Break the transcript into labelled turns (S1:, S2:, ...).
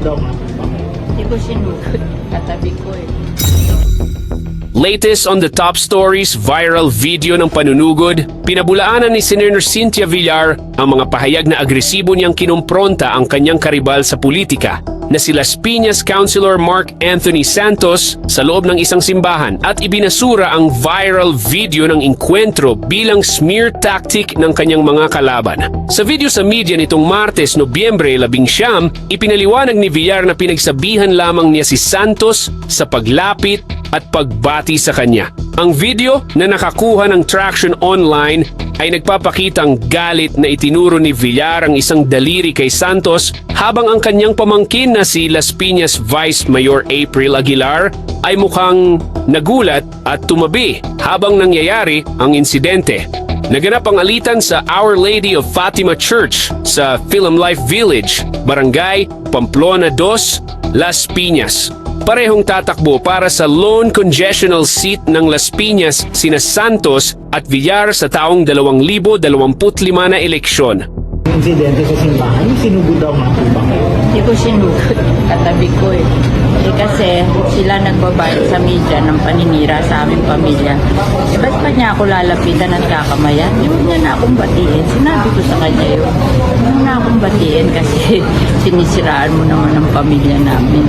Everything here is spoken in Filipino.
S1: daw nga.
S2: Hindi ko sinugod. Katabi ko eh.
S3: Latest on the top stories, viral video ng panunugod, pinabulaanan ni Senator Cynthia Villar ang mga pahayag na agresibo niyang kinumpronta ang kanyang karibal sa politika na si Las Piñas Councilor Mark Anthony Santos sa loob ng isang simbahan at ibinasura ang viral video ng inkwentro bilang smear tactic ng kanyang mga kalaban. Sa video sa media nitong Martes, Nobyembre 19, ipinaliwanag ni Villar na pinagsabihan lamang niya si Santos sa paglapit at pagbati sa kanya. Ang video na nakakuha ng traction online ay nagpapakitang galit na itinuro ni Villar ang isang daliri kay Santos habang ang kanyang pamangkin na si Las Piñas Vice Mayor April Aguilar ay mukhang nagulat at tumabi habang nangyayari ang insidente. Naganap ang alitan sa Our Lady of Fatima Church sa Film Life Village, Barangay Pamplona 2, Las Piñas. Parehong tatakbo para sa lone congestional seat ng Las Piñas sina Santos at Villar sa taong 2025 na eleksyon.
S1: Insidente sa simbahan, sinugod daw nga po ba kayo?
S2: Hindi ko sinugod. Katabi ko eh. Kasi sila nagbabayad sa media ng paninira sa aming pamilya. Ba't pa niya ako lalapitan at kakamayan? Hindi niya na akong batiin. Sinabi ko sa kanya yun. Hindi na akong batiin kasi sinisiraan mo naman ang pamilya namin.